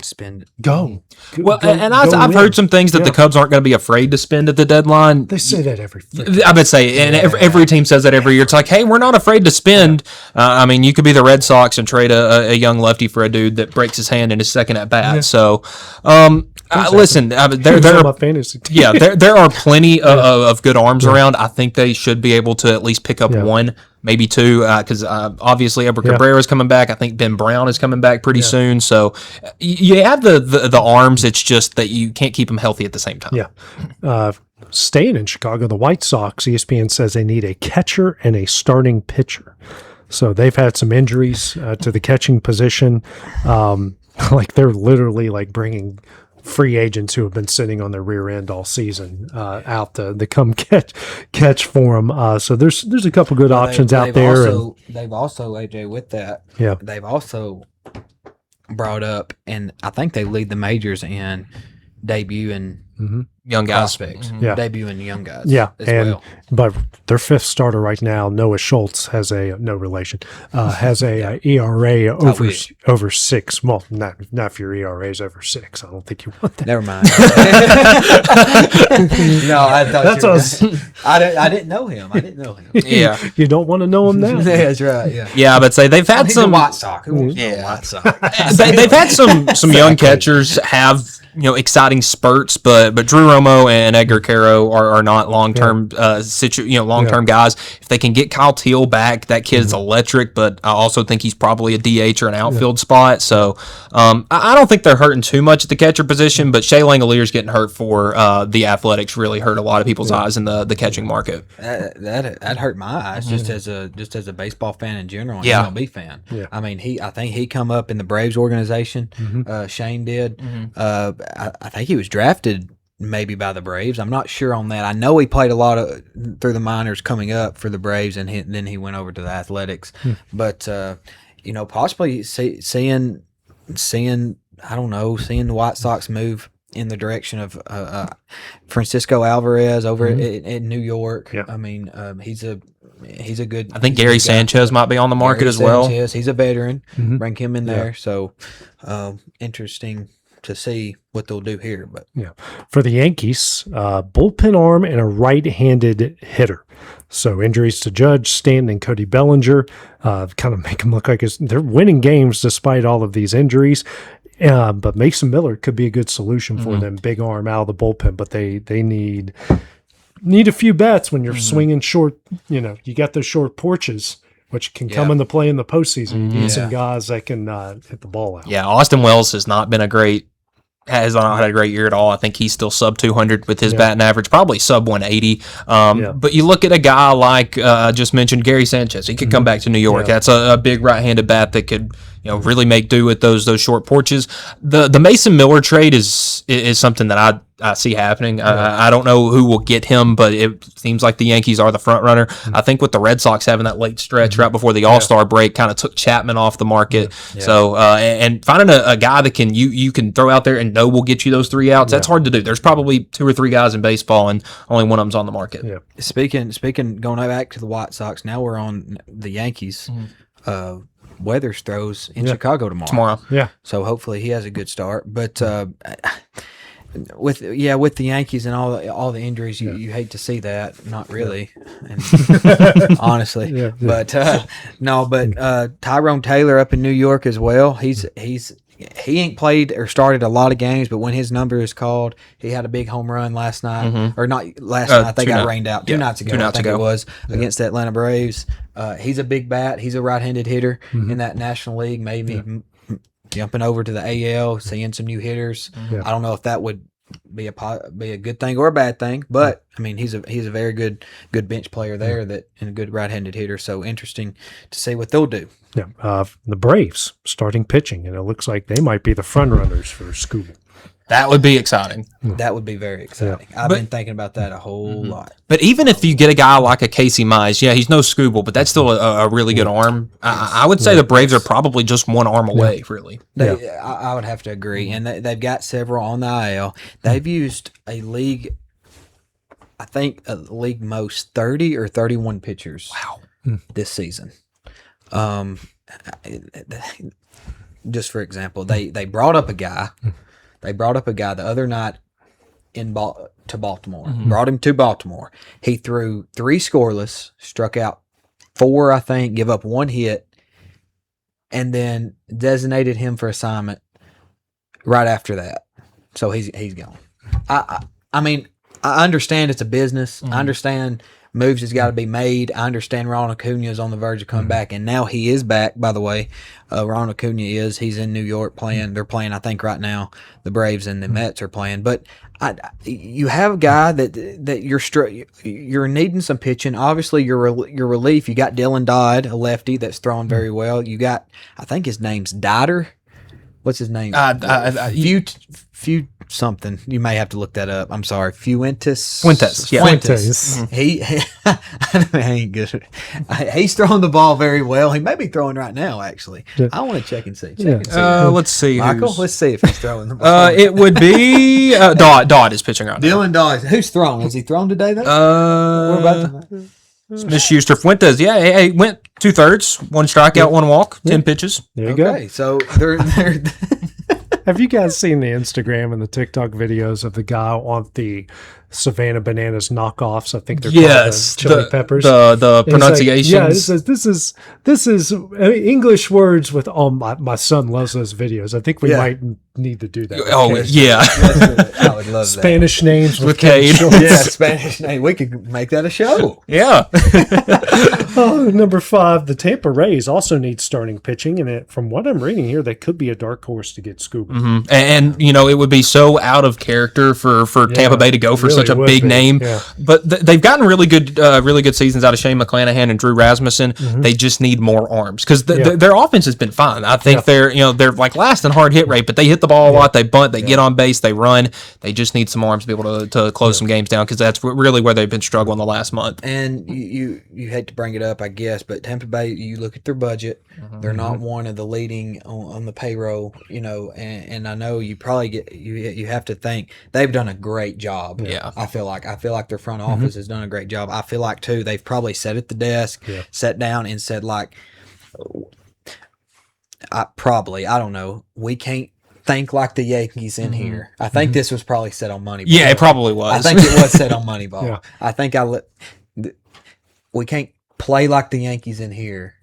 [SPEAKER 7] spend
[SPEAKER 5] go.
[SPEAKER 6] I've heard some things that the Cubs aren't going to be afraid to spend at the deadline.
[SPEAKER 5] They say that every
[SPEAKER 6] I would say, and every team says that every year. It's like, hey, we're not afraid to spend. You could be the Red Sox and trade a young lefty for a dude that breaks his hand in his second at bat. Yeah. So, listen, there are
[SPEAKER 5] fantasy team.
[SPEAKER 6] there are plenty of good arms around. I think they should be able to at least pick up one, maybe two, because obviously Edward Cabrera is coming back. I think Ben Brown is coming back pretty soon. So you have the arms. It's just that you can't keep them healthy at the same time.
[SPEAKER 5] Yeah. Staying in Chicago, the White Sox, ESPN says they need a catcher and a starting pitcher. So they've had some injuries to the catching position. They're literally bringing free agents who have been sitting on their rear end all season out to come catch for them. So there's a couple good options out there.
[SPEAKER 7] They've also, AJ, with that,
[SPEAKER 5] yeah,
[SPEAKER 7] they've also brought up, and I think they lead the majors in debuting
[SPEAKER 6] young guys,
[SPEAKER 7] debuting young guys.
[SPEAKER 5] Yeah, but their fifth starter right now, Noah Schultz, has a ERA over 6. Well, not if your ERA is over 6. I don't think you want that.
[SPEAKER 7] Never mind. No, I thought I didn't know him.
[SPEAKER 6] Yeah,
[SPEAKER 5] you don't want to know him now.
[SPEAKER 7] Yeah, that's right. Yeah.
[SPEAKER 6] Yeah, but say they've had some
[SPEAKER 7] White Sox.
[SPEAKER 6] White Sox. They've had some young catchers have exciting spurts, but Drew Romo and Edgar Caro are not long-term long-term guys. If they can get Kyle Teal back, that kid is electric, but I also think he's probably a DH or an outfield spot. So I don't think they're hurting too much at the catcher position, but Shea Langelier's getting hurt for the Athletics really hurt a lot of people's eyes in the catching market.
[SPEAKER 7] That hurt my eyes just as a baseball fan in general and MLB fan.
[SPEAKER 5] Yeah.
[SPEAKER 7] I think he come up in the Braves organization. Shane did. I think he was drafted maybe by the Braves. I'm not sure on that. I know he played a lot through the minors coming up for the Braves, and then he went over to the Athletics. But possibly seeing the White Sox move in the direction of Francisco Alvarez over in New York.
[SPEAKER 5] Yeah.
[SPEAKER 7] I mean, he's a good.
[SPEAKER 6] I think Gary Sanchez might be on the market as well.
[SPEAKER 7] He's a veteran. Bring him in there. So interesting to see what they'll do here. But
[SPEAKER 5] yeah, for the Yankees, bullpen arm and a right-handed hitter. So injuries to Judge, Stanton, and Cody Bellinger kind of make them look like they're winning games despite all of these injuries. But Mason Miller could be a good solution for them. Big arm out of the bullpen, but they need a few bats when you're swinging short. You know, you got those short porches, which can come into play in the postseason. You need some guys that can hit the ball out.
[SPEAKER 6] Yeah, Austin Wells has not had a great year at all. I think he's still sub 200 with his batting average, probably sub 180. But you look at a guy like I just mentioned, Gary Sanchez. He could come back to New York. That's a big right-handed bat that could really make do with those short porches. The Mason Miller trade is something that I see happening. I don't know who will get him, but it seems like the Yankees are the front runner. I think with the Red Sox having that late stretch right before the All-Star break kind of took Chapman off the market. So and finding a guy that you can throw out there and know will get you those 3 outs, that's hard to do. There's probably 2 or 3 guys in baseball and only one of them's on the market.
[SPEAKER 5] Yeah.
[SPEAKER 7] Speaking going back to the White Sox, now we're on the Yankees. Weathers throws in Chicago tomorrow.
[SPEAKER 5] Yeah.
[SPEAKER 7] So hopefully he has a good start. But with the Yankees and all the injuries, you hate to see that. Not really, and, honestly. But Tyrone Taylor up in New York as well. He ain't played or started a lot of games, but when his number is called, he had a big home run last night, or not last night. They got rained out 2 nights ago. It was against the Atlanta Braves. He's a big bat. He's a right-handed hitter in that National League. Maybe jumping over to the AL, seeing some new hitters. I don't know if that would be a good thing or a bad thing, but I mean he's a very good bench player there and a good right-handed hitter. So interesting to see what they'll do.
[SPEAKER 5] Yeah, the Braves starting pitching, and it looks like they might be the front runners for Scooble.
[SPEAKER 6] That would be exciting.
[SPEAKER 7] That would be very exciting. I've been thinking about that a whole lot.
[SPEAKER 6] But even if you get a guy like a Casey Mize, he's no Scooble, but that's still a really good arm. I would say the Braves are probably just one arm away, really.
[SPEAKER 7] I would have to agree. And they've got several on the IL. They've used a league, I think a league most 30 or 31 pitchers this season. Just for example, they brought up a guy. They brought up a guy the other night to Baltimore. Brought him to Baltimore. He threw 3 scoreless, struck out 4, I think, give up 1 hit, and then designated him for assignment right after that. So he's gone. I mean, I understand it's a business. I understand moves has got to be made. I understand Ronald Acuna is on the verge of coming back, and now he is back, by the way. Ronald Acuna he's in New York playing. They're playing, I think, right now. The Braves and the Mets are playing. But you have a guy that you're needing some pitching. Obviously, your relief, you got Dylan Dodd, a lefty that's throwing very well. You got, I think his name's Dodder. What's his name? Few something. You may have to look that up. I'm sorry. Fuentes.
[SPEAKER 6] Yeah.
[SPEAKER 5] Fuentes.
[SPEAKER 7] He ain't good. He's throwing the ball very well. He may be throwing right now, actually. I want to check and see.
[SPEAKER 6] Let's see.
[SPEAKER 7] Michael, let's see if he's throwing the ball.
[SPEAKER 6] It would be Dodd is pitching right now.
[SPEAKER 7] Dylan Dodd. Who's thrown? Has he thrown today, though? What about
[SPEAKER 6] Miss Schuster Fuentes. He went 2/3, 1 strikeout, 1 walk, 10 pitches.
[SPEAKER 5] There you go.
[SPEAKER 7] Okay, so they're
[SPEAKER 5] Have you guys seen the Instagram and the TikTok videos of the guy on the Savannah Bananas knockoffs? I think they're called the Chili Peppers.
[SPEAKER 6] The pronunciations.
[SPEAKER 5] Like, it says this is English words with my son loves those videos. I think we might need to do that.
[SPEAKER 6] Oh yeah,
[SPEAKER 7] I would love
[SPEAKER 5] Spanish names with
[SPEAKER 6] Cade.
[SPEAKER 7] Spanish name. We could make that a show.
[SPEAKER 6] Yeah.
[SPEAKER 5] Number 5, the Tampa Rays also need starting pitching, and from what I'm reading here, they could be a dark horse to get Scuba.
[SPEAKER 6] And it would be so out of character for Tampa Bay to go for such a big name. Yeah. But they've gotten really good seasons out of Shane McClanahan and Drew Rasmussen. They just need more arms because their offense has been fine. I think they're like last in hard hit rate, but they hit the ball a lot. They bunt, they get on base, they run. They just need some arms to be able to close some games down because that's really where they've been struggling the last month.
[SPEAKER 7] And you hate to bring it up, I guess, but Tampa Bay, you look at their budget. They're not one of the leading on the payroll, and I know you probably you have to think they've done a great job.
[SPEAKER 6] Yeah.
[SPEAKER 7] I feel like their front office has done a great job. I feel like too they've probably sat at the desk, sat down and said like, I don't know, we can't think like the Yankees in here. I think this was probably set on Moneyball.
[SPEAKER 6] Yeah, it probably was.
[SPEAKER 7] I think it was set on Moneyball.
[SPEAKER 5] Yeah.
[SPEAKER 7] I think we can't play like the Yankees in here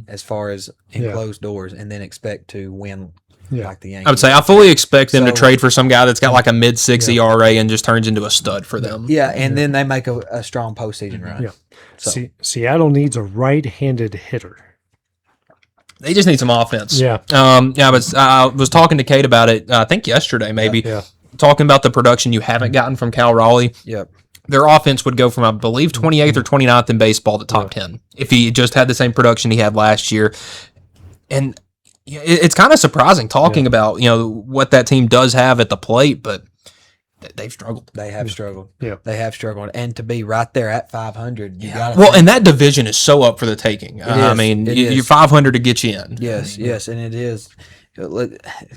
[SPEAKER 7] as far as enclosed doors and then expect to win like the Yankees.
[SPEAKER 6] I would say I fully expect them to trade for some guy that's got like a mid-6 ERA and just turns into a stud for them.
[SPEAKER 7] Yeah, and then they make a strong postseason run.
[SPEAKER 5] Yeah.
[SPEAKER 7] So.
[SPEAKER 5] Seattle needs a right-handed hitter.
[SPEAKER 6] They just need some offense.
[SPEAKER 5] Yeah.
[SPEAKER 6] I was talking to Kate about it, I think yesterday maybe, talking about the production you haven't gotten from Cal Raleigh.
[SPEAKER 7] Yep.
[SPEAKER 6] Their offense would go from, I believe, 28th or 29th in baseball to top 10 if he just had the same production he had last year. And it's kind of surprising talking about, what that team does have at the plate, but they've struggled.
[SPEAKER 7] They have struggled.
[SPEAKER 5] Yeah.
[SPEAKER 7] They have struggled. And to be right there at 500, you got to.
[SPEAKER 6] Well, and that division is so up for the taking. I mean, you're 500 to get you in.
[SPEAKER 7] Yes, and it is.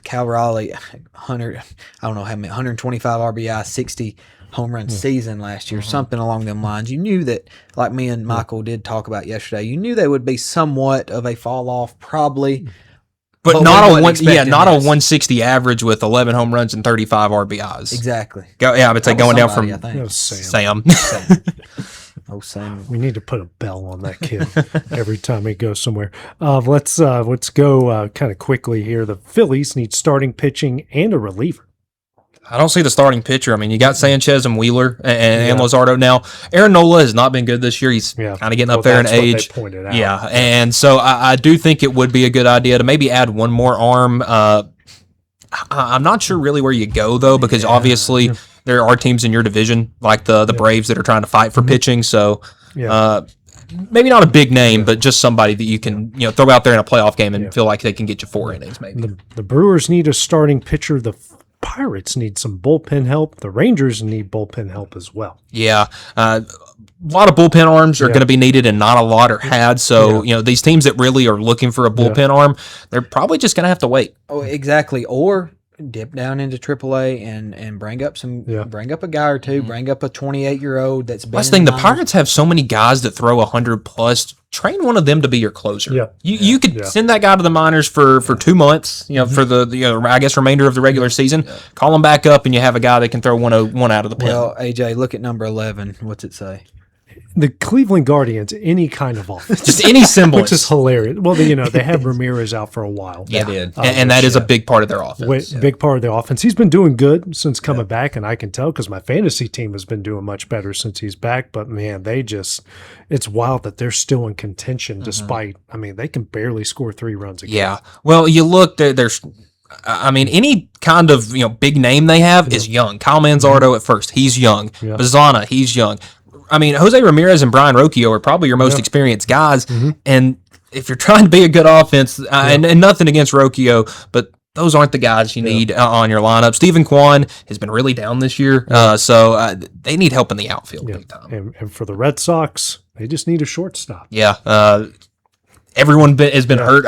[SPEAKER 7] Cal Raleigh, 100, I don't know how many, 125 RBI, 60 home run season last year, something along them lines. You knew that, like me and Michael did talk about yesterday, you knew they would be somewhat of a fall off, probably.
[SPEAKER 6] But not a 160 average with 11 home runs and 35 RBIs.
[SPEAKER 7] Exactly.
[SPEAKER 6] I would say going down from
[SPEAKER 5] Sam.
[SPEAKER 7] Oh, Sam.
[SPEAKER 5] We need to put a bell on that kid every time he goes somewhere. Let's go kind of quickly here. The Phillies need starting pitching and a reliever.
[SPEAKER 6] I don't see the starting pitcher. I mean, you got Sanchez and Wheeler and Luzardo now. Aaron Nola has not been good this year. He's kind of getting up there in age.
[SPEAKER 5] What they pointed out.
[SPEAKER 6] Yeah, and so I do think it would be a good idea to maybe add one more arm. I'm not sure really where you go, though, because obviously there are teams in your division, like the Braves, that are trying to fight for pitching. So maybe not a big name, but just somebody that you can throw out there in a playoff game and feel like they can get you 4 innings maybe.
[SPEAKER 5] The Brewers need a starting pitcher. The Pirates need some bullpen help. The Rangers need bullpen help as well.
[SPEAKER 6] Yeah. A lot of bullpen arms are going to be needed and not a lot are had. So, these teams that really are looking for a bullpen arm, they're probably just going to have to wait.
[SPEAKER 7] Oh, exactly. Or dip down into AAA and bring up a guy or two, bring up a 28-year-old that's been.
[SPEAKER 6] Last thing, the Pirates have so many guys that throw 100 plus. Train one of them to be your closer.
[SPEAKER 5] Yeah.
[SPEAKER 6] You could send that guy to the minors for 2 months, for the I guess remainder of the regular season. Yeah. Call him back up, and you have a guy that can throw one out of the pen.
[SPEAKER 7] Well, AJ, look at number 11. What's it say?
[SPEAKER 5] The Cleveland Guardians, any kind of offense.
[SPEAKER 6] Just any semblance.
[SPEAKER 5] Which is hilarious. Well, they have Ramirez out for a while.
[SPEAKER 6] Yeah, they did. And that is a big part of their offense.
[SPEAKER 5] Big part of their offense. He's been doing good since coming back, and I can tell because my fantasy team has been doing much better since he's back. But, man, it's wild that they're still in contention despite, they can barely score 3 runs a game.
[SPEAKER 6] Yeah. Well, you look, there's any kind of, big name they have is young. Kyle Manzardo at first, he's young. Yeah. Bazzana, he's young. Jose Ramirez and Brian Rocchio are probably your most experienced guys. And if you're trying to be a good offense, and nothing against Rocchio, but those aren't the guys you need on your lineup. Stephen Kwan has been really down this year, so they need help in the outfield big time.
[SPEAKER 5] And for the Red Sox, they just need a shortstop.
[SPEAKER 6] Yeah. Everyone has been hurt.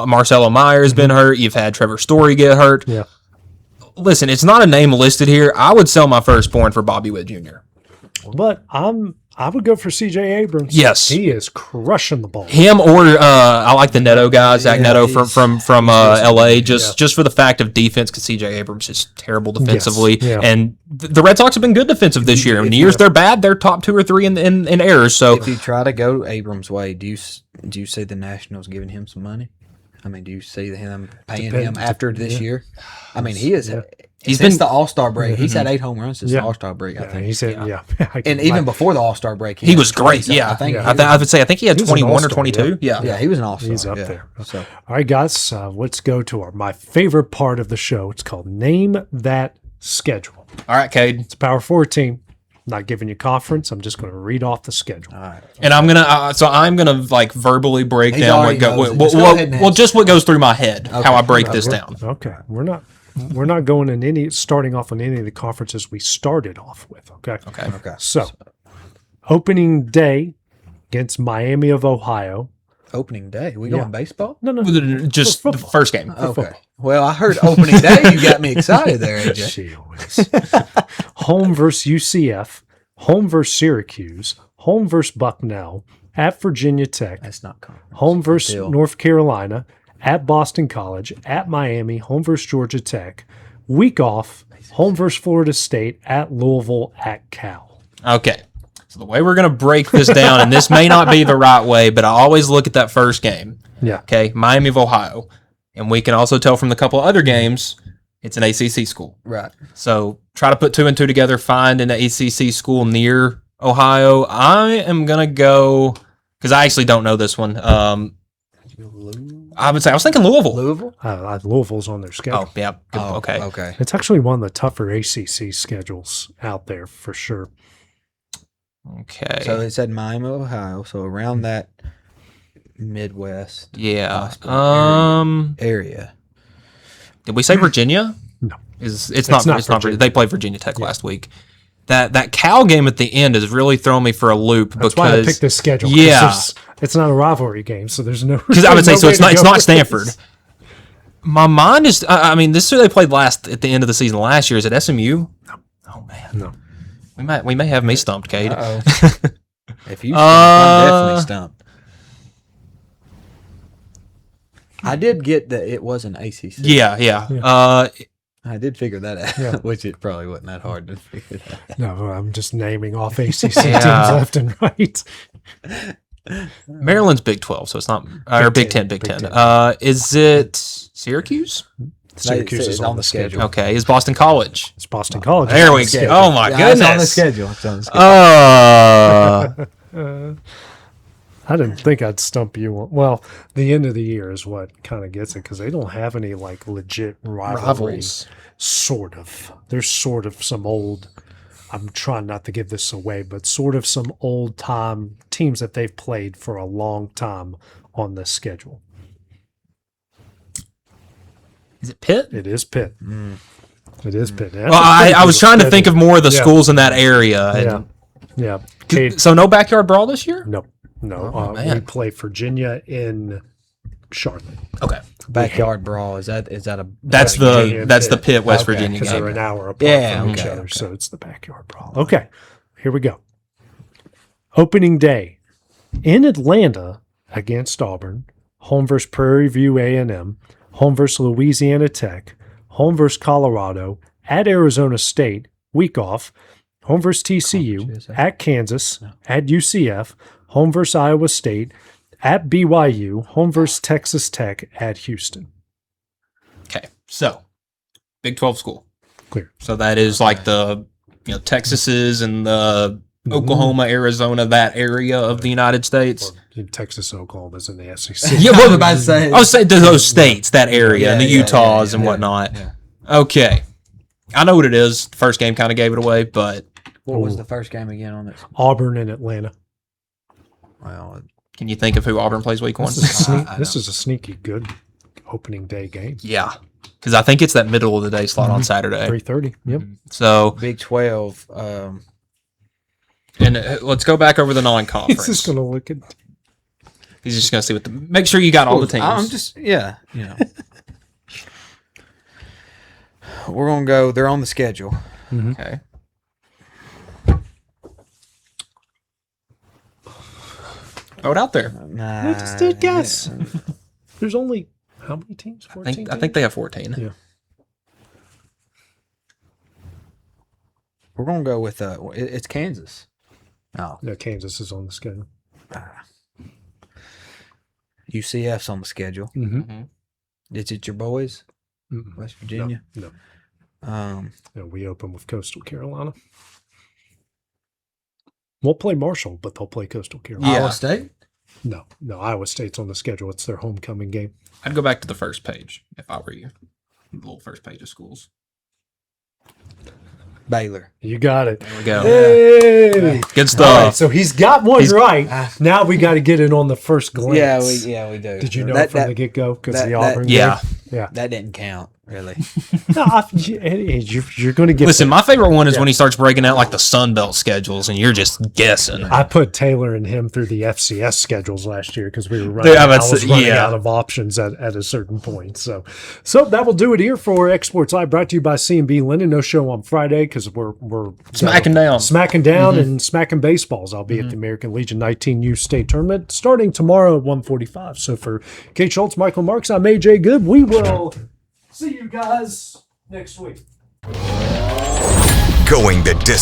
[SPEAKER 6] Marcelo Meyer has been hurt. You've had Trevor Story get hurt.
[SPEAKER 5] Yeah.
[SPEAKER 6] Listen, it's not a name listed here. I would sell my firstborn for Bobby Witt Jr.
[SPEAKER 5] But I would go for C.J. Abrams.
[SPEAKER 6] Yes,
[SPEAKER 5] he is crushing the ball.
[SPEAKER 6] Him or I like the Neto guy, Zach Neto from L.A. Just for the fact of defense, because C.J. Abrams is terrible defensively, and the Red Sox have been good defensive this year. In the years they're bad, they're top 2 or 3 in errors. So
[SPEAKER 7] if you try to go Abrams' way, do you see the Nationals giving him some money? Do you see him paying him after this year? He is. He's been the All-Star break. He's had 8 home runs since the All-Star break. I think
[SPEAKER 5] he said,
[SPEAKER 7] and even before the All-Star break,
[SPEAKER 6] he was great. I think he had 21 or 22.
[SPEAKER 7] Yeah, he was an All-Star.
[SPEAKER 5] He's up there. So, all right, guys, let's go to my favorite part of the show. It's called Name That Schedule.
[SPEAKER 6] All right, Cade.
[SPEAKER 5] It's a Power 4 team. Not giving you conference. I'm just going to read off the schedule. All right.
[SPEAKER 6] And I'm gonna like verbally break down just what goes through my head, how I break this down.
[SPEAKER 5] Okay, we're not going in starting off on any of the conferences we started off with. Okay. So, opening day against Miami of Ohio.
[SPEAKER 7] Opening day? We going baseball?
[SPEAKER 5] No.
[SPEAKER 6] Just the first game.
[SPEAKER 7] Okay. Well, I heard opening day. You got me excited there, AJ.
[SPEAKER 5] Home versus UCF. Home versus Syracuse. Home versus Bucknell. At Virginia Tech.
[SPEAKER 7] That's not conference.
[SPEAKER 5] Home versus North Carolina. at Boston College, at Miami, home versus Georgia Tech. Week off, home versus Florida State, at Louisville, at Cal.
[SPEAKER 6] Okay. So the way we're going to break this down, and this may not be the right way, but I always look at that first game.
[SPEAKER 5] Yeah.
[SPEAKER 6] Okay, Miami of Ohio. And we can also tell from the couple of other games, it's an ACC school.
[SPEAKER 7] Right.
[SPEAKER 6] So try to put 2 and 2 together, find an ACC school near Ohio. I am going to go, because I actually don't know this one. I was thinking Louisville.
[SPEAKER 7] Louisville?
[SPEAKER 5] Louisville's on their schedule.
[SPEAKER 6] Oh, yeah. Okay.
[SPEAKER 7] Okay.
[SPEAKER 5] It's actually one of the tougher ACC schedules out there for sure.
[SPEAKER 6] Okay.
[SPEAKER 7] So it said Miami, Ohio. So around that Midwest.
[SPEAKER 6] Yeah.
[SPEAKER 7] Area.
[SPEAKER 6] Did we say Virginia?
[SPEAKER 5] No.
[SPEAKER 6] It's not Virginia. They played Virginia Tech last week. That Cal game at the end has really thrown me for a loop.
[SPEAKER 5] That's
[SPEAKER 6] because
[SPEAKER 5] why I picked this schedule.
[SPEAKER 6] Yeah.
[SPEAKER 5] It's not a rivalry game, so there's no.
[SPEAKER 6] Because I would say
[SPEAKER 5] no
[SPEAKER 6] so. It's not
[SPEAKER 5] with
[SPEAKER 6] Stanford.
[SPEAKER 5] this.
[SPEAKER 6] My mind is. This is who they played last at the end of the season last year. Is it SMU? No. Oh man.
[SPEAKER 5] No.
[SPEAKER 6] We may have me stumped, Cade.
[SPEAKER 7] If you stumped, I'm definitely stumped. I did get that it was an ACC.
[SPEAKER 6] Yeah.
[SPEAKER 7] I did figure that out,
[SPEAKER 5] Yeah.
[SPEAKER 7] which it probably wasn't that hard to figure that out.
[SPEAKER 5] No, I'm just naming off ACC teams left and right.
[SPEAKER 6] Maryland's Big 12, so it's not or Big 10. Big 10. Is it Syracuse?
[SPEAKER 5] Syracuse is on the schedule.
[SPEAKER 6] Okay. Is Boston College?
[SPEAKER 5] It's Boston College.
[SPEAKER 6] There we go. Oh my goodness.
[SPEAKER 7] It's on the schedule. It's on the schedule.
[SPEAKER 5] I didn't think I'd stump you on. Well, the end of the year is what kind of gets it because they don't have any like legit rivalries. Sort of. There's sort of some old. I'm trying not to give this away, but sort of some old time teams that they've played for a long time on this schedule.
[SPEAKER 6] Is it Pitt?
[SPEAKER 5] It is Pitt. It is Pitt.
[SPEAKER 6] Well, I was trying to think of more of the schools in that area. And
[SPEAKER 5] Yeah.
[SPEAKER 6] so no backyard brawl this year?
[SPEAKER 5] No.
[SPEAKER 6] Oh,
[SPEAKER 5] We
[SPEAKER 6] man.
[SPEAKER 5] play Virginia in Charlotte.
[SPEAKER 6] Okay.
[SPEAKER 7] Backyard brawl. Is that a
[SPEAKER 6] That's the Pitt West
[SPEAKER 7] Okay,
[SPEAKER 6] Virginia
[SPEAKER 5] Because they're
[SPEAKER 6] game.
[SPEAKER 5] an hour apart
[SPEAKER 7] Yeah,
[SPEAKER 5] from each
[SPEAKER 7] okay,
[SPEAKER 5] other,
[SPEAKER 7] okay.
[SPEAKER 5] so it's the backyard brawl. Okay, here we go. Opening day in Atlanta against Auburn, home versus Prairie View A&M, home versus Louisiana Tech, home versus Colorado, at Arizona State, week off, home versus TCU, at Kansas, at UCF, home versus Iowa State, at BYU, home versus Texas Tech, at Houston.
[SPEAKER 6] Okay. So Big 12 school.
[SPEAKER 5] Clear.
[SPEAKER 6] So that is like the Texases and the Oklahoma, Arizona, that area of the United States.
[SPEAKER 5] Texas, Oklahoma's in the SEC.
[SPEAKER 6] Yeah, well,
[SPEAKER 7] about to say.
[SPEAKER 6] I was saying to those states, that area, and the
[SPEAKER 7] Yeah,
[SPEAKER 6] Utahs
[SPEAKER 7] yeah,
[SPEAKER 6] and
[SPEAKER 7] yeah,
[SPEAKER 6] whatnot.
[SPEAKER 7] yeah.
[SPEAKER 6] Okay. I know what it is. First game kind of gave it away, but
[SPEAKER 7] What was the first game again on this?
[SPEAKER 5] Auburn and Atlanta.
[SPEAKER 7] Well,
[SPEAKER 6] can you think of who Auburn plays week 1?
[SPEAKER 5] This is a sneaky good opening day game.
[SPEAKER 6] Yeah. Because I think it's that middle of the day slot on Saturday.
[SPEAKER 5] 3:30. Yep.
[SPEAKER 6] So,
[SPEAKER 7] Big 12.
[SPEAKER 6] and let's go back over the
[SPEAKER 5] He's
[SPEAKER 6] non-conference.
[SPEAKER 5] just going to look at.
[SPEAKER 6] He's just going to see what make sure you got all the teams.
[SPEAKER 7] I'm just, We're going to go, they're on the schedule.
[SPEAKER 6] Okay. Throw it out there.
[SPEAKER 7] Nah,
[SPEAKER 5] Just a guess. There's only how many teams? 14
[SPEAKER 6] I think they have 14.
[SPEAKER 5] Yeah.
[SPEAKER 7] We're going to go with, it's Kansas. Oh,
[SPEAKER 5] No, Kansas is on the schedule.
[SPEAKER 7] UCF's on the schedule.
[SPEAKER 5] Mm-hmm.
[SPEAKER 7] Is it your boys?
[SPEAKER 5] Mm-mm.
[SPEAKER 7] West Virginia?
[SPEAKER 5] No.
[SPEAKER 7] No.
[SPEAKER 5] We open with Coastal Carolina. We'll play Marshall, but they'll play Coastal Carolina.
[SPEAKER 6] Yeah.
[SPEAKER 7] Iowa State?
[SPEAKER 5] No, Iowa State's on the schedule. It's their homecoming game.
[SPEAKER 6] I'd go back to the first page if I were you. The little first page of schools.
[SPEAKER 7] Baylor.
[SPEAKER 5] You got it.
[SPEAKER 6] There we go.
[SPEAKER 5] Hey!
[SPEAKER 6] Good
[SPEAKER 5] All right,
[SPEAKER 6] stuff.
[SPEAKER 5] so he's got one right. Now we got to get it on the first glance.
[SPEAKER 7] Yeah, we do.
[SPEAKER 5] Did you know
[SPEAKER 7] that,
[SPEAKER 5] it from
[SPEAKER 7] that,
[SPEAKER 5] the get-go? Because
[SPEAKER 7] that-
[SPEAKER 5] the Auburn
[SPEAKER 6] Yeah.
[SPEAKER 5] game? Yeah.
[SPEAKER 7] that didn't count. Really?
[SPEAKER 5] No, you're going to get.
[SPEAKER 6] Listen, my favorite one is when he starts breaking out like the Sun Belt schedules, and you're just guessing.
[SPEAKER 5] I put Taylor and him through the FCS schedules last year because we were running. I was running out of options at a certain point. So that will do it here for Exports Live, brought to you by C&B Linen. No show on Friday because we're smacking down and smacking baseballs. I'll be at the American Legion 19U State Tournament starting tomorrow at 1:45. So for Kate Schultz, Michael Marks, I'm AJ Good. We will see you guys next week.
[SPEAKER 1] Going the distance.